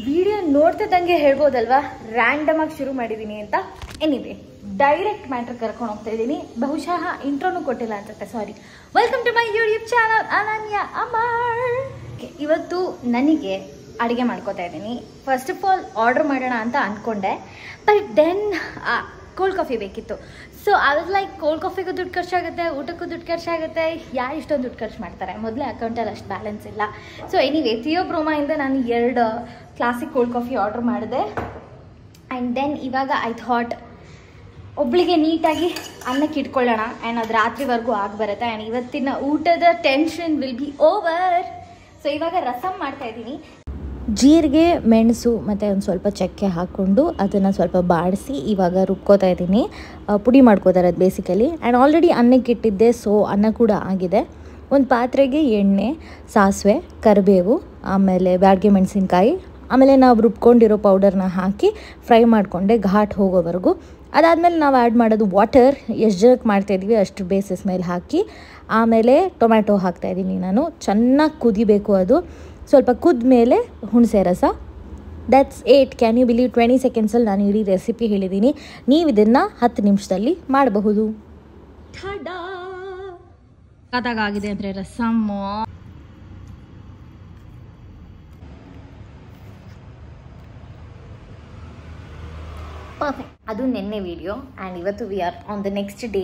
Video ನೋಡ್ತಿದ್ದಂಗೆ ಹೇಳ್ಬೋದಲ್ವಾ random ಆಗಿ ಶುರು ಮಾಡಿದ್ದೀನಿ ಅಂತ. ಎನಿವೆ ಡೈರೆಕ್ಟ್ ಮ್ಯಾಟ್ರ್ ಕರ್ಕೊಂಡು ಹೋಗ್ತಾ ಇದ್ದೀನಿ. ಬಹುಶಃ ಇಂಟ್ರೋನು ಕೊಟ್ಟಿಲ್ಲ ಅನ್ಸುತ್ತೆ, sorry. Welcome to my YouTube channel Ananya Amar. ಇವತ್ತು ನನಗೆ ಅಡುಗೆ ಮಾಡ್ಕೋತಾ ಇದ್ದೀನಿ. ಫಸ್ಟ್ ಆಫ್ ಆಲ್ ಆರ್ಡರ್ ಮಾಡೋಣ ಅಂತ ಅಂದ್ಕೊಂಡೆ, ಬಟ್ ದೆನ್ ಕೋಲ್ಡ್ ಕಾಫಿ ಬೇಕಿತ್ತು. So I was like cold ಕಾಫಿಗೂ ದುಡ್ಡು ಖರ್ಚಾಗುತ್ತೆ, ಊಟಕ್ಕೂ ದುಡ್ಡು ಖರ್ಚಾಗುತ್ತೆ, ಯಾರು ಇಷ್ಟೊಂದು ದುಡ್ಡು ಖರ್ಚು ಮಾಡ್ತಾರೆ? ಮೊದಲೇ ಅಕೌಂಟಲ್ಲಿ ಅಷ್ಟು ಬ್ಯಾಲೆನ್ಸ್ ಇಲ್ಲ. ಸೊ ಎನಿವೇ ಥಿಯೋಬ್ರೋಮಾಯಿಂದ ನಾನು 2 ಕ್ಲಾಸಿಕ್ ಕೋಲ್ಡ್ ಕಾಫಿ ಆರ್ಡರ್ ಮಾಡಿದೆ. ಆ್ಯಂಡ್ ದೆನ್ ಇವಾಗ ಐ ಥಾಟ್ ಒಬ್ಳಿಗೆ ನೀಟಾಗಿ ಅನ್ನಕ್ಕೆ ಇಟ್ಕೊಳ್ಳೋಣ ಆ್ಯಂಡ್ ಅದು ರಾತ್ರಿವರೆಗೂ ಆಗಿಬರುತ್ತೆ. ಆ್ಯಂಡ್ ಇವತ್ತಿನ ಊಟದ tension will be over. So ಇವಾಗ ರಸಮ್ ಮಾಡ್ತಾಯಿದ್ದೀನಿ. ಜೀರಿಗೆ, ಮೆಣಸು ಮತ್ತು ಒಂದು ಸ್ವಲ್ಪ ಚಕ್ಕೆ ಹಾಕ್ಕೊಂಡು ಅದನ್ನು ಸ್ವಲ್ಪ ಬಾಡಿಸಿ ಇವಾಗ ರುಬ್ಕೋತಾ ಇದ್ದೀನಿ. ಪುಡಿ ಮಾಡ್ಕೋತಾರೆ ಅದು ಬೇಸಿಕಲಿ. ಆ್ಯಂಡ್ ಆಲ್ರೆಡಿ ಅನ್ನಕ್ಕೆ ಇಟ್ಟಿದ್ದೆ, ಸೊ ಅನ್ನ ಕೂಡ ಆಗಿದೆ. ಒಂದು ಪಾತ್ರೆಗೆ ಎಣ್ಣೆ, ಸಾಸಿವೆ, ಕರಿಬೇವು, ಆಮೇಲೆ ಬ್ಯಾಡಗೆ ಮೆಣಸಿನ್ಕಾಯಿ, ಆಮೇಲೆ ನಾವು ರುಬ್ಕೊಂಡಿರೋ ಪೌಡರ್ನ ಹಾಕಿ ಫ್ರೈ ಮಾಡಿಕೊಂಡೆ ಘಾಟ್ ಹೋಗೋವರೆಗೂ. ಅದಾದಮೇಲೆ ನಾವು ಆ್ಯಡ್ ಮಾಡೋದು ವಾಟರ್. ಎಷ್ಟು ಜನಕ್ಕೆ ಮಾಡ್ತಾಯಿದ್ವಿ ಅಷ್ಟು ಬೇಸಿಸ್ ಮೇಲೆ ಹಾಕಿ ಆಮೇಲೆ ಟೊಮ್ಯಾಟೊ ಹಾಕ್ತಾಯಿದ್ದೀನಿ ನಾನು. ಚೆನ್ನಾಗಿ ಕುದಿಬೇಕು ಅದು. ಸ್ವಲ್ಪ ಕುದ್ದ ಮೇಲೆ ಹುಣಸೆ ರಸ. That's it. Can you believe 20 ಸೆಕೆಂಡ್ಸಲ್ಲಿ ನಾನು ಇಡೀ ರೆಸಿಪಿ ಹೇಳಿದ್ದೀನಿ. ನೀವು ಇದನ್ನು 10 ನಿಮಿಷದಲ್ಲಿ ಮಾಡಬಹುದು. ಆಗಿದೆ ಅಂದರೆ ರಸಮ್ಮು ಪರ್ಫೆಕ್ಟ್. ಅದು ನೆನ್ನೆ ವಿಡಿಯೋ ಆ್ಯಂಡ್ ಇವತ್ತು we are on the next day.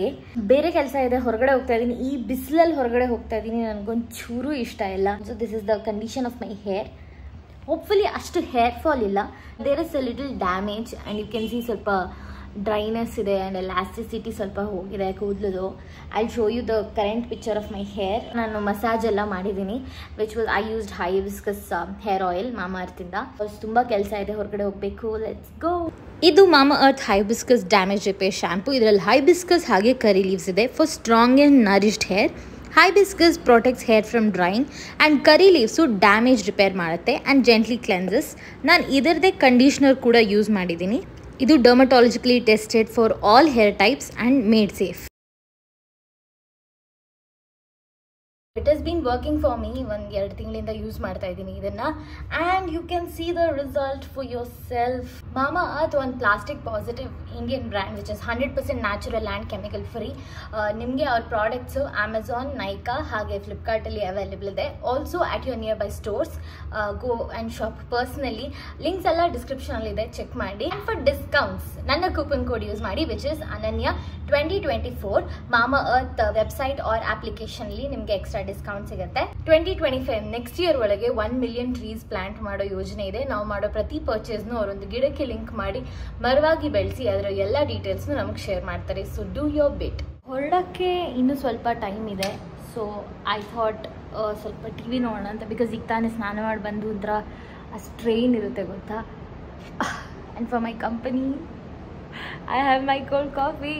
ಬೇರೆ ಕೆಲಸ ಇದೆ, ಹೊರಗಡೆ ಹೋಗ್ತಾ ಇದ್ದೀನಿ. ಈ ಬಿಸಿಲಲ್ಲಿ ಹೊರಗಡೆ ಹೋಗ್ತಾ ಇದ್ದೀನಿ. ನನಗೊಂದು ಚೂರು ಇಷ್ಟ ಇಲ್ಲ. So this is the condition of my hair. Hopefully ಅಷ್ಟು ಹೇರ್ ಫಾಲ್ ಇಲ್ಲ. There is a little damage and you can see ಸ್ವಲ್ಪ ಡ್ರೈನೆಸ್ ಇದೆ ಆ್ಯಂಡ್ ಎಲಾಸ್ಟಿಸಿಟಿ ಸ್ವಲ್ಪ ಹೋಗಿದೆ ಕೂದಲದು. I show you the current picture of my hair. ನಾನು massage ಎಲ್ಲ ಮಾಡಿದ್ದೀನಿ, which was I used hibiscus hair oil Mama ಅರ್ಥಿಂದ. ತುಂಬ ಕೆಲಸ ಇದೆ, ಹೊರಗಡೆ ಹೋಗಬೇಕು. Let's go. ಇದು Mama earth hibiscus damage repair shampoo. ಇದರಲ್ಲಿ ಹೈಬಿಸ್ಕಸ್ ಹಾಗೆ ಕರಿ ಲೀವ್ಸ್ ಇದೆ for strong and nourished hair. Hibiscus protects hair from drying and curry leaves damage repair ಮಾಡುತ್ತೆ ಆ್ಯಂಡ್ ಜೆಂಟ್ಲಿ ಕ್ಲೆನ್ಸಸ್. ನಾನು ಇದರದೇ ಕಂಡೀಷ್ನರ್ ಕೂಡ ಯೂಸ್ ಮಾಡಿದ್ದೀನಿ. ಇದು dermatologically tested for all hair types and made safe. It has been working for me. 1-2 ತಿಂಗಳಿಂದ use ಮಾಡ್ತಾ ಇದ್ದೀನಿ ಇದನ್ನು and you can see the result for yourself. Mamaearth ಒಂದು plastic positive Indian brand which is 100% natural and chemical free. ನಿಮಗೆ ಅವ್ರ products Amazon, Nykaa ಹಾಗೆ ಫ್ಲಿಪ್ಕಾರ್ಟಲ್ಲಿ available ಇದೆ. Also at your nearby stores go and shop personally. Links ಎಲ್ಲ ಡಿಸ್ಕ್ರಿಪ್ಷನಲ್ಲಿದೆ, check ಮಾಡಿ. And for discounts ನನ್ನ ಕೂಪನ್ ಕೋಡ್ ಯೂಸ್ ಮಾಡಿ, ವಿಚ್ ಇಸ್ ಅನನ್ಯ 2024. ಮಾಮಾ ಅರ್ತ್ ವೆಬ್ಸೈಟ್ ಆರ್ ಅಪ್ಲಿಕೇಶನ್ಲಿ ನಿಮಗೆ ಎಕ್ಸ್ಟ್ರಾ ಡಿಸ್ಕೌಂಟ್ ಸಿಗುತ್ತೆ. 2025 ನೆಕ್ಸ್ಟ್ ಇಯರ್ ಒಳಗೆ 1 ಮಿಲಿಯನ್ ಟ್ರೀಸ್ ಪ್ಲಾಂಟ್ ಮಾಡೋ ಯೋಜನೆ ಇದೆ. ನಾವು ಮಾಡೋ ಪ್ರತಿ ಪರ್ಚೇಸ್ನು ಅವರೊಂದು ಗಿಡಕ್ಕೆ ಲಿಂಕ್ ಮಾಡಿ ಮರವಾಗಿ ಬೆಳೆಸಿ ಅದರ ಎಲ್ಲ ಡೀಟೇಲ್ಸ್ನು ನಮಗೆ ಶೇರ್ ಮಾಡ್ತಾರೆ. ಸೊ ಡೂ ಯೋರ್ ಬಿಟ್. ಹೊರಡಕ್ಕೆ ಇನ್ನೂ ಸ್ವಲ್ಪ ಟೈಮ್ ಇದೆ. ಸೊ ಐ ಥಾಟ್ ಸ್ವಲ್ಪ ಟಿ ವಿ ನೋಡೋಣ ಅಂತ. ಬಿಕಾಸ್ ಈಗ ತಾನೇ ಸ್ನಾನ ಮಾಡಿ ಬಂದು ಒಂಥರ ಅಷ್ಟು ಟ್ರೈನ್ ಇರುತ್ತೆ ಗೊತ್ತಾ. And for my company I have my cold coffee.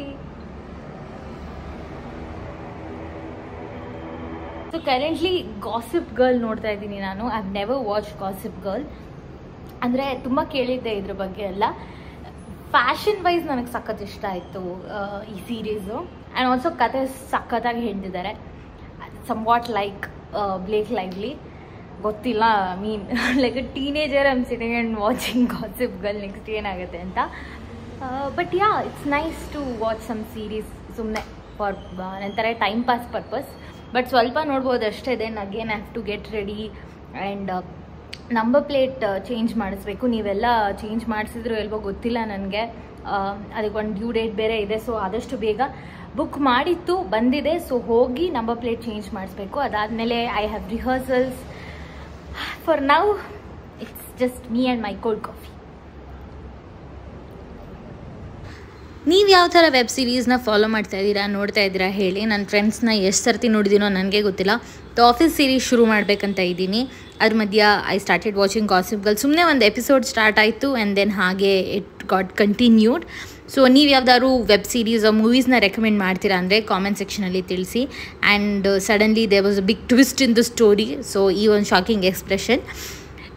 So currently gossip girl ನೋಡ್ತಾ ಇದ್ದೀನಿ ನಾನು. I have never watch gossip girl. ಅಂದರೆ ತುಂಬ ಕೇಳಿದ್ದೆ ಇದ್ರ ಬಗ್ಗೆ ಎಲ್ಲ. ಫ್ಯಾಷನ್ ವೈಸ್ ನನಗೆ ಸಖತ್ ಇಷ್ಟ ಆಯಿತು ಈ ಸೀರೀಸು. ಆ್ಯಂಡ್ ಆಲ್ಸೋ ಕತೆ ಸಖತ್ತಾಗಿ ಹೇಳ್ತಿದ್ದಾರೆ. Somewhat like Blake Lively. ಗೊತ್ತಿಲ್ಲ, mean like a teenager I am sitting and watching Gossip Girl. Next ಏನಾಗುತ್ತೆ ಅಂತ. But yeah, it's nice to watch some series ಸುಮ್ಮನೆ ಫಾರ್ ನಂತರ ಟೈಮ್ ಪಾಸ್ ಪರ್ಪಸ್. ಬಟ್ ಸ್ವಲ್ಪ ನೋಡ್ಬೋದು ಅಷ್ಟೇ. Then again I have to get ready and number plate change ಮಾಡಿಸ್ಬೇಕು. ನೀವೆಲ್ಲ change ಮಾಡಿಸಿದ್ರು ಎಲ್ವೋ ಗೊತ್ತಿಲ್ಲ ನನಗೆ. ಅದಕ್ಕೆ ಒಂದು ಡ್ಯೂ ಡೇಟ್ ಬೇರೆ ಇದೆ. ಸೊ ಆದಷ್ಟು ಬೇಗ ಬುಕ್ ಮಾಡಿತ್ತು, ಬಂದಿದೆ. ಸೊ ಹೋಗಿ ನಂಬರ್ ಪ್ಲೇಟ್ ಚೇಂಜ್ ಮಾಡಿಸ್ಬೇಕು. ಅದಾದಮೇಲೆ I have rehearsals. For now it's just me and my cold coffee. ನೀವು ಯಾವ ಥರ ವೆಬ್ ಸೀರೀಸ್ನ ಫಾಲೋ ಮಾಡ್ತಾ ಇದ್ದೀರಾ, ನೋಡ್ತಾ ಇದ್ದೀರಾ ಹೇಳಿ. ನನ್ನ ಫ್ರೆಂಡ್ಸ್ನ ಎಷ್ಟು ಸರ್ತಿ ನೋಡಿದ್ದೀನೋ ನನಗೆ ಗೊತ್ತಿಲ್ಲ. ದ ಆಫೀಸ್ ಸೀರೀಸ್ ಶುರು ಮಾಡಬೇಕಂತ ಇದ್ದೀನಿ. ಅದ್ರ ಮಧ್ಯ I started watching Gossip girl. ಸುಮ್ಮನೆ ಒಂದು ಎಪಿಸೋಡ್ ಸ್ಟಾರ್ಟ್ ಆಯಿತು ಆ್ಯಂಡ್ ದೆನ್ ಹಾಗೆ ಇಟ್ ಗಾಟ್ ಕಂಟಿನ್ಯೂಡ್. ಸೊ ನೀವು ಯಾವ್ದಾದ್ರು ವೆಬ್ ಸೀರೀಸ್ ಮೂವೀಸ್ನ ರೆಕಮೆಂಡ್ ಮಾಡ್ತೀರಾ ಅಂದರೆ ಕಾಮೆಂಟ್ ಸೆಕ್ಷನಲ್ಲಿ ತಿಳಿಸಿ. And suddenly there was a big twist in the story. So ಈ ಒಂದು ಶಾಕಿಂಗ್ ಎಕ್ಸ್ಪ್ರೆಷನ್.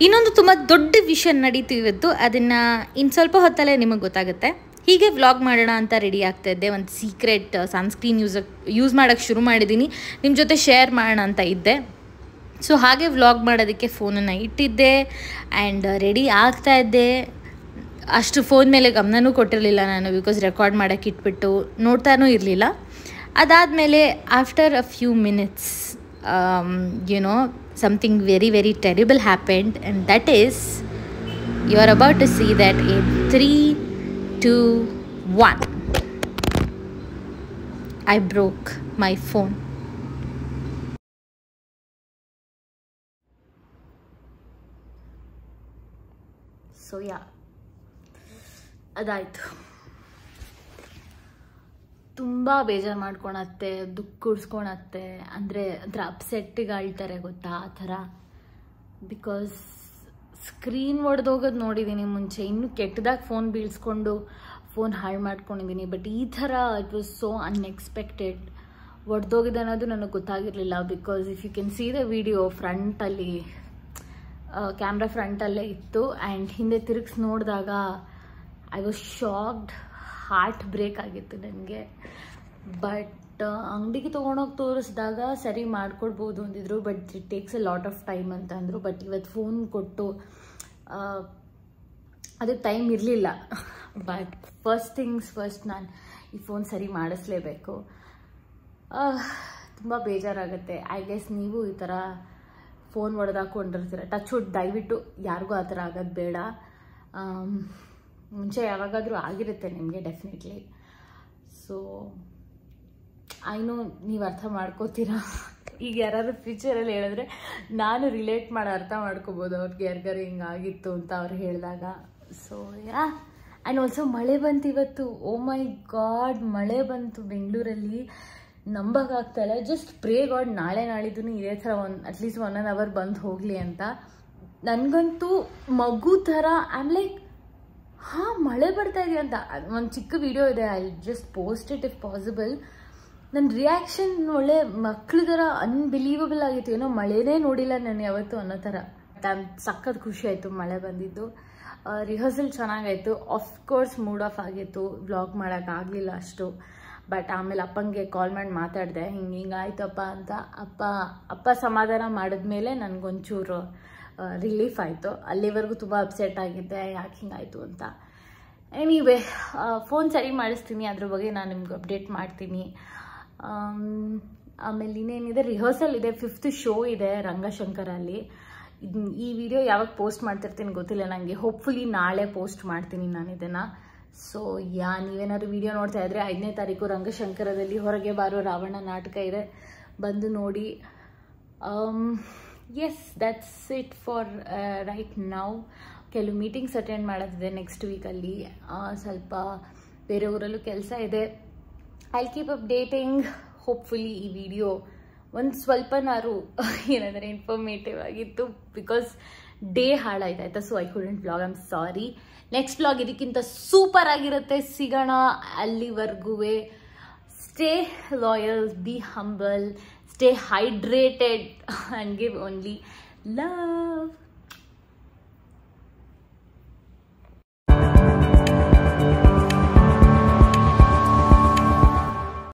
ಇನ್ನೊಂದು ತುಂಬ ದೊಡ್ಡ ವಿಷಯ ನಡೀತು ಇವತ್ತು. ಅದನ್ನು ಇನ್ನು ಸ್ವಲ್ಪ ಹೊತ್ತಲ್ಲೇ ನಿಮಗೆ ಗೊತ್ತಾಗುತ್ತೆ. ಹೀಗೆ ವ್ಲಾಗ್ ಮಾಡೋಣ ಅಂತ ರೆಡಿ ಆಗ್ತಾ ಇದ್ದೆ. ಒಂದು ಸೀಕ್ರೆಟ್ ಸನ್ಸ್ಕ್ರೀನ್ ಯೂಸ್ ಮಾಡೋಕ್ಕೆ ಶುರು ಮಾಡಿದ್ದೀನಿ. ನಿಮ್ಮ ಜೊತೆ ಶೇರ್ ಮಾಡೋಣ ಅಂತ ಇದ್ದೆ. ಸೊ ಹಾಗೆ ವ್ಲಾಗ್ ಮಾಡೋದಕ್ಕೆ ಫೋನನ್ನು ಇಟ್ಟಿದ್ದೆ ಆ್ಯಂಡ್ ರೆಡಿ ಆಗ್ತಾ ಇದ್ದೆ. ಅಷ್ಟು ಫೋನ್ ಮೇಲೆ ಗಮನನೂ ಕೊಟ್ಟಿರಲಿಲ್ಲ ನಾನು, ಬಿಕಾಸ್ ರೆಕಾರ್ಡ್ ಮಾಡೋಕ್ಕೆ ಇಟ್ಬಿಟ್ಟು ನೋಡ್ತಾನೂ ಇರಲಿಲ್ಲ. ಅದಾದಮೇಲೆ after a few minutes something very, very terrible happened, and that is, you are about to see that in 3, 2, 1. I broke my phone. So yeah, ಅದಾಯಿತು. ತುಂಬ ಬೇಜಾರು ಮಾಡ್ಕೊಳತ್ತೆ, ದುಃಖ ಕುಡಿಸ್ಕೊಳತ್ತೆ, ಅಂದರೆ ಅದರ ಅಪ್ಸೆಟ್ಟಿಗೆ ಆಳ್ತಾರೆ ಗೊತ್ತಾ, ಆ ಥರ. ಬಿಕಾಸ್ ಸ್ಕ್ರೀನ್ ಒಡೆದೋಗೋದು ನೋಡಿದ್ದೀನಿ ಮುಂಚೆ, ಇನ್ನೂ ಕೆಟ್ಟದಾಗಿ ಫೋನ್ ಬೀಳ್ಸ್ಕೊಂಡು ಫೋನ್ ಹಾಳು ಮಾಡ್ಕೊಂಡಿದ್ದೀನಿ. ಬಟ್ ಈ ಥರ ಇಟ್ ವಾಸ್ ಸೋ ಅನ್ಎಕ್ಸ್ಪೆಕ್ಟೆಡ್. ಒಡೆದೋಗಿದೆ ಅನ್ನೋದು ನನಗೆ ಗೊತ್ತಾಗಿರಲಿಲ್ಲ. Because if you can see the video, ಫ್ರಂಟಲ್ಲಿ ಕ್ಯಾಮ್ರಾ ಫ್ರಂಟಲ್ಲೇ ಇತ್ತು. ಆ್ಯಂಡ್ ಹಿಂದೆ ತಿರುಗಿಸಿ ನೋಡಿದಾಗ I was shocked, heart break ಆಗಿತ್ತು ನನಗೆ. ಬಟ್ ಅಂಗಡಿಗೆ ತೊಗೊಂಡೋಗಿ ತೋರಿಸಿದಾಗ ಸರಿ ಮಾಡಿಕೊಡ್ಬೋದು ಅಂದಿದ್ರು. But it takes a lot of time ಅಂತ ಅಂದರು. ಬಟ್ ಇವತ್ತು ಫೋನ್ ಕೊಟ್ಟು ಅದಕ್ಕೆ ಟೈಮ್ ಇರಲಿಲ್ಲ. ಬಟ್ ಫಸ್ಟ್ ಥಿಂಗ್ಸ್ ಫಸ್ಟ್, ನಾನು ಈ ಫೋನ್ ಸರಿ ಮಾಡಿಸ್ಲೇಬೇಕು. ತುಂಬ ಬೇಜಾರಾಗುತ್ತೆ. ಐ ಗೆಸ್ ನೀವು ಈ ಥರ ಫೋನ್ ಹೊಡೆದಾಕೊಂಡಿರ್ತೀರ. ಟಚ್ ವುಡ್, ದಯವಿಟ್ಟು ಯಾರಿಗೂ ಆ ಥರ ಆಗೋದು ಬೇಡ. ಮುಂಚೆ ಯಾವಾಗಾದರೂ ಆಗಿರುತ್ತೆ ನಿಮಗೆ ಡೆಫಿನೆಟ್ಲಿ. ಸೊ ಐ ನೋ ನೀವು ಅರ್ಥ ಮಾಡ್ಕೋತೀರಾ. ಈಗ ಯಾರಾದ್ರು ಫ್ಯೂಚರಲ್ಲಿ ಹೇಳಿದ್ರೆ ನಾನು ರಿಲೇಟ್ ಮಾಡಿ ಅರ್ಥ ಮಾಡ್ಕೋಬೋದು ಅವ್ರಿಗೆ, ಯಾರಿಗಾರು ಹಿಂಗಾಗಿತ್ತು ಅಂತ ಅವ್ರು ಹೇಳಿದಾಗ. ಸೊ ಯಾ, ಆ್ಯಂಡ್ ಆಲ್ಸೋ ಮಳೆ ಬಂತು ಇವತ್ತು. ಓ ಮೈ ಗಾಡ್, ಮಳೆ ಬಂತು ಬೆಂಗಳೂರಲ್ಲಿ, ನಂಬಕ್ಕಾಗ್ತಾಯಿಲ್ಲ. ಜಸ್ಟ್ ಪ್ರೇ ಗಾಡ್ ನಾಳೆ ನಾಳಿದ್ದು ಇದೇ ಥರ ಅಟ್ಲೀಸ್ಟ್ 1 hour ಬಂದು ಹೋಗಲಿ ಅಂತ. ನನಗಂತೂ ಮಗು ಥರ ಐ ಆಮ್ ಲೈಕ್, ಹಾಂ ಮಳೆ ಬರ್ತಾ ಇದೆಯಾ ಅಂತ. ಒಂದು ಚಿಕ್ಕ ವಿಡಿಯೋ ಇದೆ, I just post it if possible. ನನ್ನ ರಿಯಾಕ್ಷನ್ ಒಳ್ಳೆ ಮಕ್ಳ ಥರ ಅನ್ಬಿಲೀವಬಲ್ ಆಗಿತ್ತು. ಏನೋ ಮಳೆನೇ ನೋಡಿಲ್ಲ ನಾನು ಯಾವತ್ತು ಅನ್ನೋ ಥರ. ಸಖತ್ ಖುಷಿ ಆಯಿತು ಮಳೆ ಬಂದಿದ್ದು. ರಿಹರ್ಸಲ್ ಚೆನ್ನಾಗಾಯಿತು. ಆಫ್ಕೋರ್ಸ್ ಮೂಡ್ ಆಫ್ ಆಗಿತ್ತು, ವ್ಲಾಗ್ ಮಾಡೋಕ್ಕಾಗಲಿಲ್ಲ ಅಷ್ಟು. ಬಟ್ ಆಮೇಲೆ ಅಪ್ಪಂಗೆ ಕಾಲ್ ಮಾಡಿ ಮಾತಾಡಿದೆ, ಹಿಂಗಾಯ್ತಪ್ಪ ಅಂತ. ಅಪ್ಪ ಸಮಾಧಾನ ಮಾಡಿದ್ಮೇಲೆ ನನಗೊಂಚೂರು ರಿಲೀಫ್ ಆಯಿತು. ಅಲ್ಲಿವರೆಗೂ ತುಂಬ ಅಪ್ಸೆಟ್ ಆಗಿದ್ದೆ, ಯಾಕೆ ಹಿಂಗಾಯಿತು ಅಂತ. ಎನಿವೇ, ಫೋನ್ ಸರಿ ಮಾಡಿಸ್ತೀನಿ, ಅದ್ರ ಬಗ್ಗೆ ನಾನು ನಿಮ್ಗೆ ಅಪ್ಡೇಟ್ ಮಾಡ್ತೀನಿ. ಆಮೇಲೆ ಇನ್ನೇನಿದೆ, ರಿಹರ್ಸಲ್ ಇದೆ, 5th ಶೋ ಇದೆ ರಂಗಶಂಕರಲ್ಲಿ. ಈ ವಿಡಿಯೋ ಯಾವಾಗ ಪೋಸ್ಟ್ ಮಾಡ್ತಿರ್ತೀನಿ ಗೊತ್ತಿಲ್ಲ ನನಗೆ. ಹೋಪ್ಫುಲಿ ನಾಳೆ ಪೋಸ್ಟ್ ಮಾಡ್ತೀನಿ ನಾನು ಇದನ್ನು. ಸೊ ಯಾ, ನೀವೇನಾದ್ರು ವಿಡಿಯೋ ನೋಡ್ತಾ ಇದ್ರೆ 5ನೇ ತಾರೀಕು ರಂಗಶಂಕರದಲ್ಲಿ ಹೊರಗೆ ಬಾರೋ ರಾವಣ ನಾಟಕ ಇದೆ, ಬಂದು ನೋಡಿ. Yes, that's it for right now. ಕೆಲವು ಮೀಟಿಂಗ್ಸ್ ಅಟೆಂಡ್ ಮಾಡೋದಿದೆ ನೆಕ್ಸ್ಟ್ ವೀಕಲ್ಲಿ. ಸ್ವಲ್ಪ ಬೇರೆ ಊರಲ್ಲೂ ಕೆಲಸ ಇದೆ. I keep updating. ಹೋಪ್ಫುಲಿ ಈ ವಿಡಿಯೋ ಒಂದು ಸ್ವಲ್ಪನಾರು ಏನಾದರೆ ಇನ್ಫಾರ್ಮೇಟಿವ್ ಆಗಿತ್ತು. ಬಿಕಾಸ್ ಡೇ ಹಾಳಾಯ್ತು ಆಯಿತಾ. So I couldn't vlog, I am sorry. Next vlog ಇದಕ್ಕಿಂತ ಸೂಪರ್ ಆಗಿರುತ್ತೆ. ಸಿಗೋಣ. ಅಲ್ಲಿವರೆಗೂ stay loyal, be humble, stay hydrated and give only love.